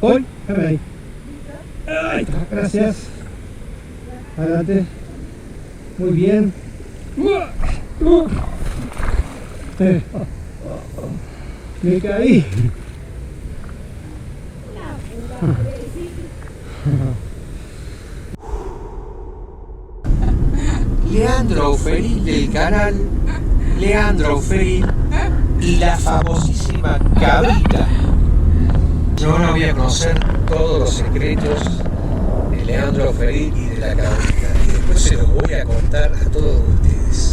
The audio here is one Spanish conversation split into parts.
Voy, déjame ahí. Ahí está, gracias. Adelante. Muy bien. Me caí. Leandro Auferil del canal Leandro Auferil y la famosísima cabrita. Yo no voy a conocer todos los secretos de Leandro Auferil y de la cabrita, y después se los voy a contar a todos ustedes.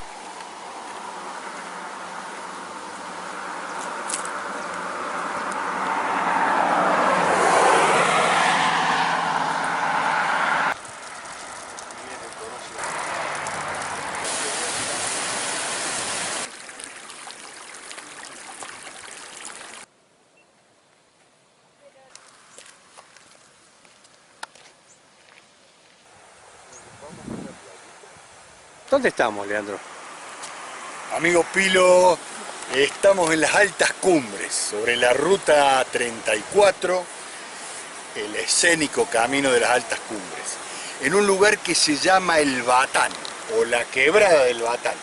¿Dónde estamos, Leandro? Amigo Pilo, estamos en las altas cumbres, sobre la ruta 34, el escénico camino de las altas cumbres, en un lugar que se llama El Batán, o la quebrada del Batán.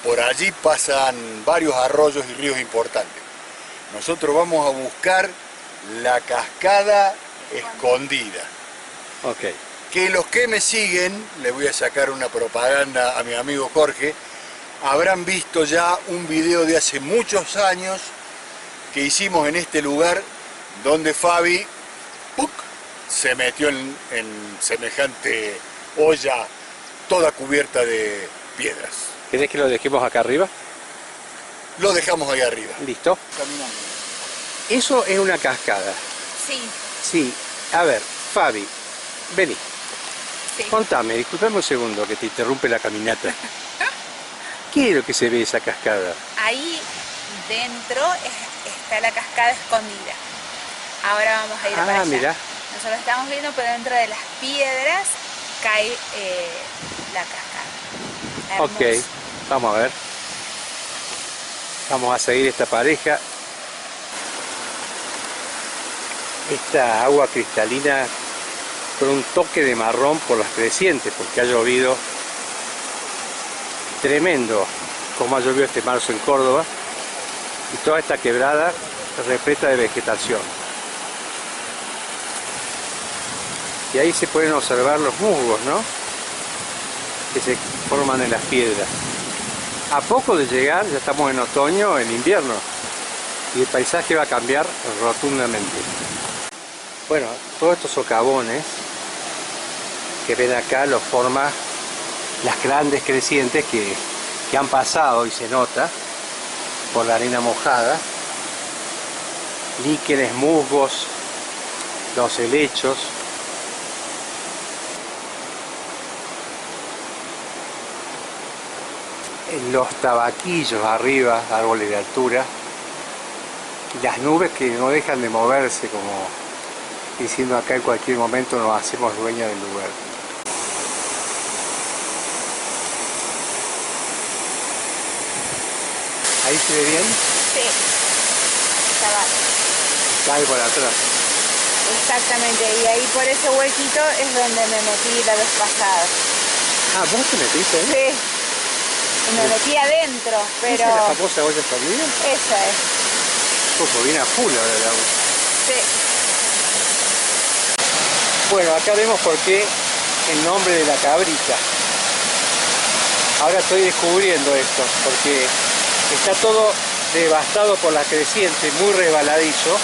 Por allí pasan varios arroyos y ríos importantes. Nosotros vamos a buscar la cascada escondida. Ok. Que los que me siguen, le voy a sacar una propaganda a mi amigo Jorge, habrán visto ya un video de hace muchos años que hicimos en este lugar donde Fabi ¡puc!, se metió en semejante olla toda cubierta de piedras. ¿Querés que lo dejemos acá arriba? Lo dejamos ahí arriba. Listo. Caminando. Eso es una cascada. Sí. Sí. A ver, Fabi, vení. Sí. Contame, disculpame un segundo que te interrumpe la caminata. ¿Qué es lo que se ve de esa cascada? Ahí dentro está la cascada escondida. Ahora vamos a ir para allá. Mira. Nosotros estamos viendo, pero dentro de las piedras cae la cascada. Hermoso. Ok, vamos a ver. Vamos a seguir esta pareja. Esta agua cristalina con un toque de marrón por las crecientes, porque ha llovido tremendo, como ha llovido este marzo en Córdoba, y toda esta quebrada repleta de vegetación. Y ahí se pueden observar los musgos, ¿no?, que se forman en las piedras. A poco de llegar, ya estamos en otoño, en invierno, y el paisaje va a cambiar rotundamente. Bueno, todos estos socavones que ven acá los forman las grandes crecientes que han pasado, y se nota por la arena mojada, líquenes, musgos, los helechos. Los tabaquillos arriba, árboles de altura, y las nubes que no dejan de moverse, como diciendo acá en cualquier momento nos hacemos dueños del lugar. ¿Ahí se ve bien? Sí. Está Cae por atrás. exactamente, y ahí por ese huequito es donde me metí la vez pasada. Ah, ¿vos te metiste ahí? Sí. Y me metí adentro, pero... ¿Esa es la famosa olla escondida? Esa es. Pues viene a full ahora el agua. Sí. Bueno, acá vemos por qué el nombre de la cabrita. Ahora estoy descubriendo esto, porque está todo devastado por la creciente, muy resbaladizo.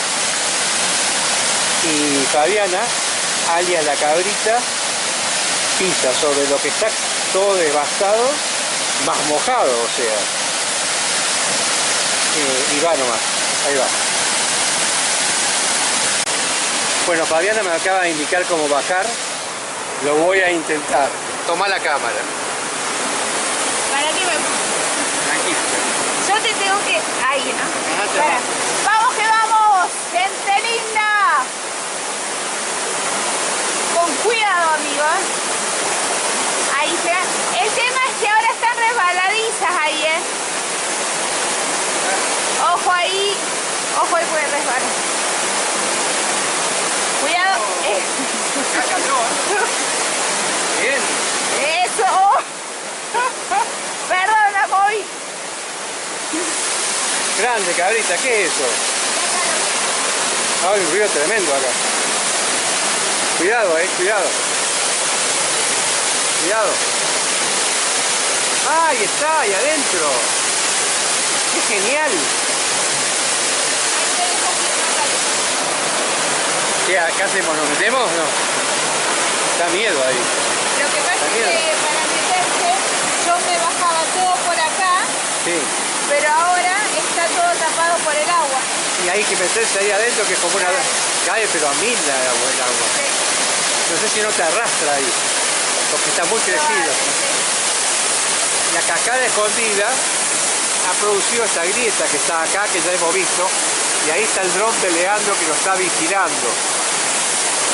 Y Fabiana, alias la cabrita, pisa sobre lo que está todo devastado, más mojado, o sea. Y va nomás, ahí va. Bueno, Fabiana me acaba de indicar cómo bajar. Lo voy a intentar. Toma la cámara. ¿Para qué me...? Tranquilo. Yo te tengo que... Ahí, ¿no? Ajá, te Para. ¡Vamos que vamos! ¡Gente linda! Con cuidado, amigos. Ahí se... El tema es que ahora están resbaladizas ahí, ¿eh? Ojo ahí puede resbalar. Bien. Eso. Perdón, la moví. Grande, cabrita, ¿qué es eso? Hay un río tremendo acá. Cuidado, cuidado. Cuidado. ¡Ah, ahí está, ahí adentro! ¡Qué genial! ¿Qué hacemos? ¿Nos metemos? No. Da miedo ahí. Lo que pasa es que para meterse yo me bajaba todo por acá, Sí. pero ahora está todo tapado por el agua. Y hay que meterse ahí adentro, que es como una... Cae pero a 1000 el agua. Sí. No sé si no te arrastra ahí, porque está muy crecido. La cascada escondida ha producido esta grieta que está acá, que ya hemos visto, y ahí está el dron peleando que nos está vigilando.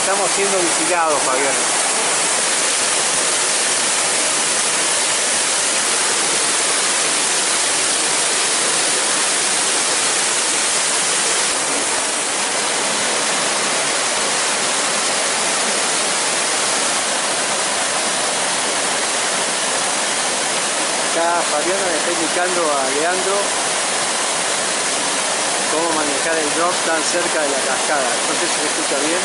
Estamos siendo vigilados, Fabián. Acá Fabiana le está indicando a Leandro cómo manejar el drone tan cerca de la cascada. No sé si se escucha bien.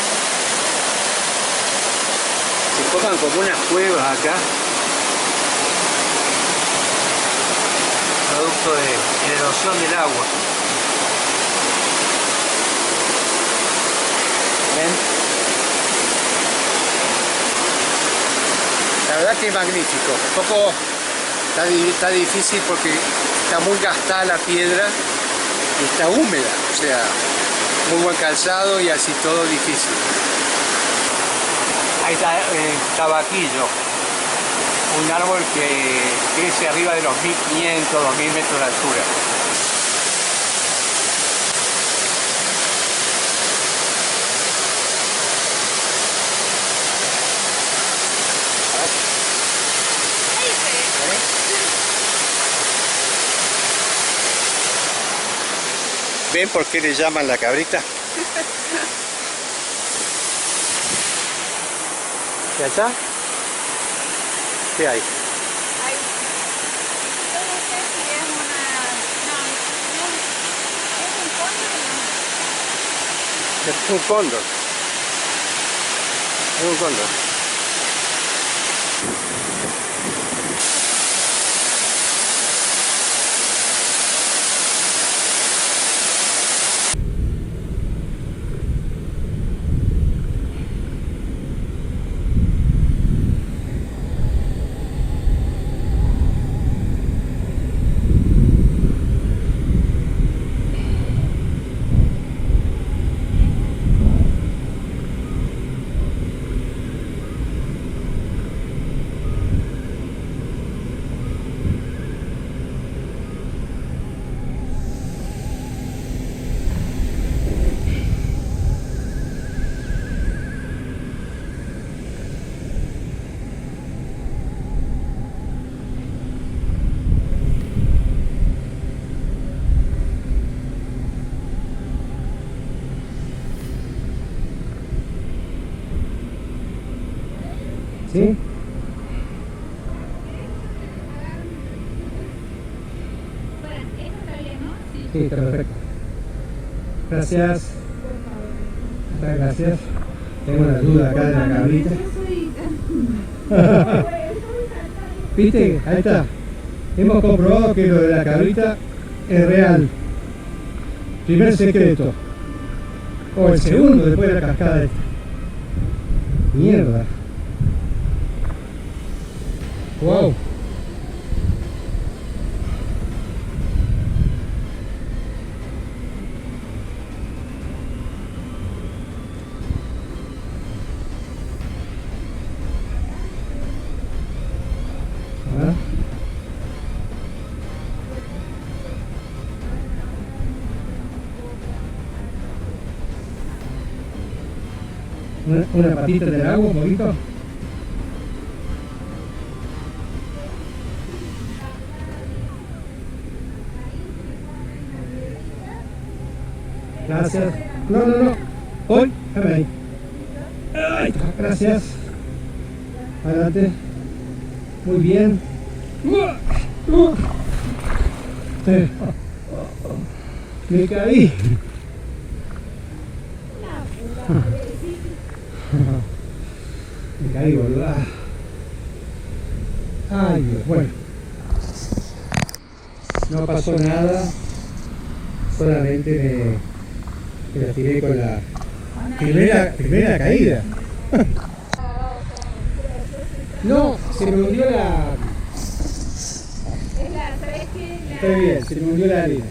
Se forman como unas cuevas acá, producto de la erosión del agua. ¿Ven? La verdad que es magnífico. Un poco está difícil porque está muy gastada la piedra y está húmeda, o sea, muy buen calzado y así todo difícil. Ahí está tabaquillo, un árbol que crece arriba de los 1500, 2000 metros de altura. ¿Ven por qué le llaman la cabrita? ¿Ya está? ¿Qué hay? Yo no sé si es una... No, es un cóndor. Es un cóndor. Es un cóndor. ¿Sí? Sí, está perfecto. Gracias. Muchas gracias. Tengo una duda acá de la cabrita. ¿Viste? Ahí está. Hemos comprobado que lo de la cabrita es real. Primer secreto. O el segundo después de la cascada esta. Mierda. Wow. Una patita del agua, un poquito. Gracias. No. Hoy, déjame ahí. Ahí está, gracias. Adelante. Muy bien. Me caí. Me caí, boludo. Ay, Dios, bueno. No pasó nada. Solamente me la tiré con la primera caída. No, se me hundió la... Está bien, se me hundió la arena.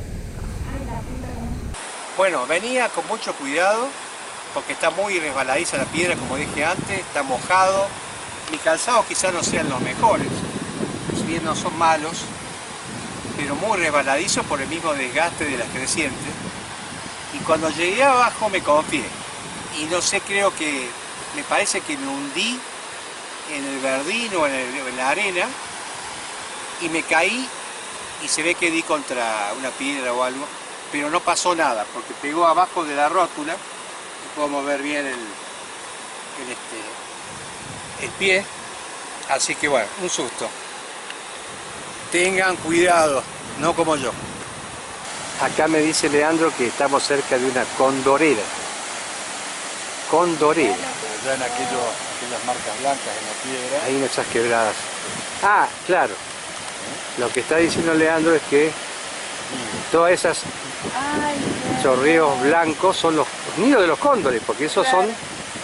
Bueno, venía con mucho cuidado porque está muy resbaladiza la piedra, como dije antes, está mojado. Mis calzados quizás no sean los mejores, si bien no son malos, pero muy resbaladizo por el mismo desgaste de las crecientes. Y cuando llegué abajo me confié. Y no sé, creo que, me parece que me hundí en el verdín o en la arena y me caí y se ve que di contra una piedra o algo, pero no pasó nada porque pegó abajo de la rótula y podemos ver bien el pie, así que bueno, un susto. Tengan cuidado, no como yo. Acá me dice Leandro que estamos cerca de una condorera. Condorera. Allá en aquellas marcas blancas en la piedra. Hay muchas quebradas. Ah, claro. Lo que está diciendo Leandro es que todas esas chorreos blancos son los nidos de los cóndores, porque esos son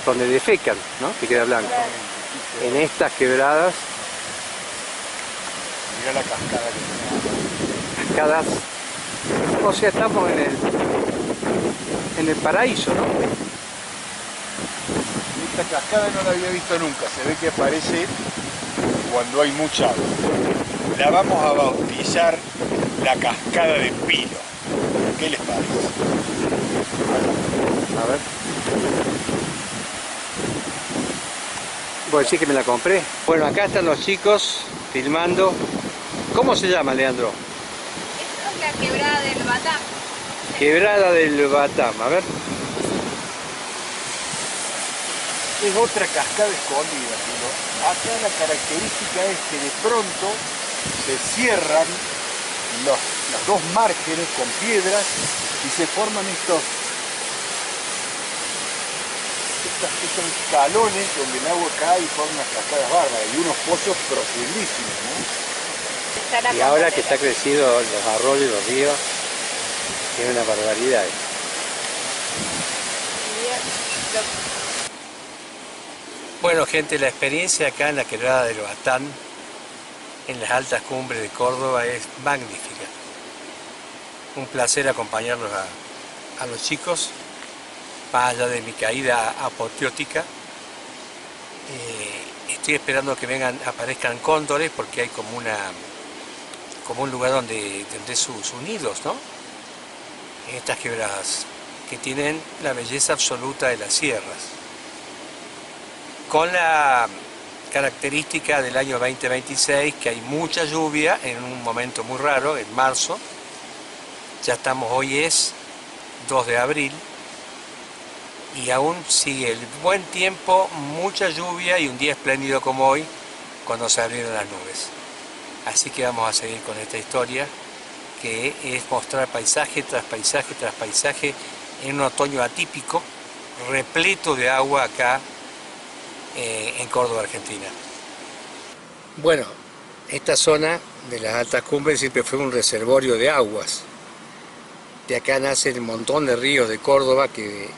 donde defecan, ¿no? Que queda blanco. En estas quebradas, Mirá la cascada que tenemos. cascadas, o sea, estamos en el paraíso, ¿no? Esta cascada no la había visto nunca, se ve que aparece cuando hay mucha agua. La vamos a bautizar la cascada de Pilo. ¿Qué les parece? A ver. ¿Vos decís que me la compré? Bueno, acá están los chicos filmando. ¿Cómo se llama, Leandro? Esto es la quebrada del Batán. Quebrada del Batam, a ver. Es otra cascada escondida, Pilo. Acá la característica es que de pronto se cierran las dos márgenes con piedras y se forman estos escalones donde el agua cae y forma unas cascadas bárbaras y unos pozos profundísimos, ¿no? Y ahora que está crecido los arroyos y los ríos, es una barbaridad. Bueno, gente, la experiencia acá en la quebrada del Batán, en las altas cumbres de Córdoba, es magnífica. Un placer acompañarlos a los chicos, más allá de mi caída apoteótica. Estoy esperando que aparezcan cóndores porque hay como un lugar donde sus nidos, ¿no? En estas quebradas, que tienen la belleza absoluta de las sierras. Con la característica del año 2026, que hay mucha lluvia en un momento muy raro, en marzo. Ya estamos, hoy es 2 de abril, y aún sigue el buen tiempo, mucha lluvia y un día espléndido como hoy, cuando se abrieron las nubes. Así que vamos a seguir con esta historia, que es mostrar paisaje tras paisaje tras paisaje en un otoño atípico, repleto de agua acá en Córdoba, Argentina. Bueno, esta zona de las altas cumbres siempre fue un reservorio de aguas. De acá nacen un montón de ríos de Córdoba que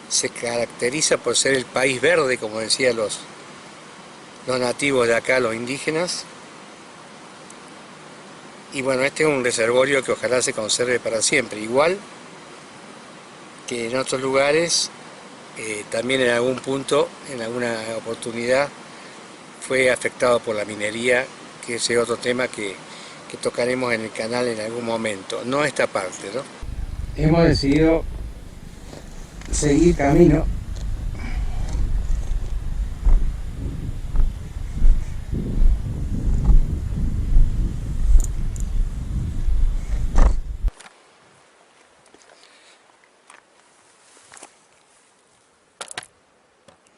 se caracteriza por ser el país verde, como decían los nativos de acá, los indígenas. Y bueno, este es un reservorio que ojalá se conserve para siempre, igual que en otros lugares. También en algún punto, en alguna oportunidad, fue afectado por la minería, que ese es otro tema que tocaremos en el canal en algún momento, no esta parte, ¿no? Hemos decidido seguir camino.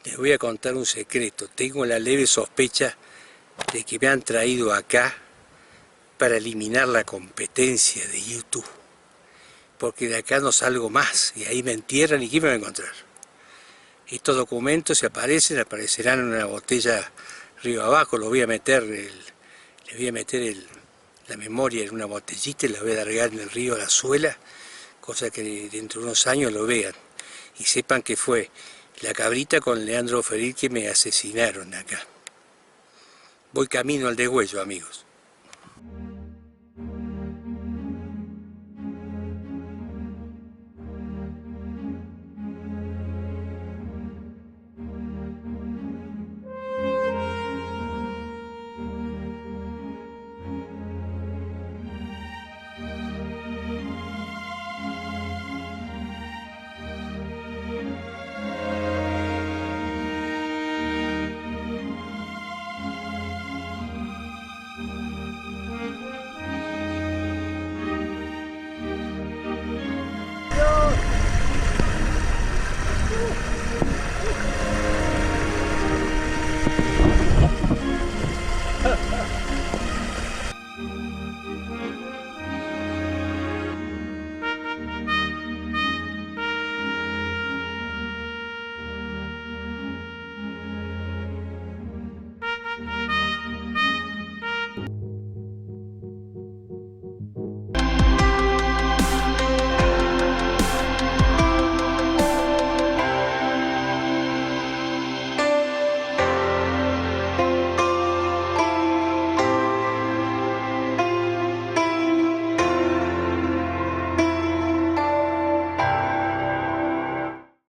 Les voy a contar un secreto. Tengo la leve sospecha de que me han traído acá para eliminar la competencia de YouTube. Porque de acá no salgo más y ahí me entierran y ¿quién me va a encontrar? Estos documentos, si aparecen, aparecerán en una botella río abajo. Lo voy a meter, les voy a meter la memoria en una botellita y la voy a largar en el río a la suela, cosa que dentro de unos años lo vean y sepan que fue la cabrita con Leandro Feril que me asesinaron acá. Voy camino al degüello, amigos.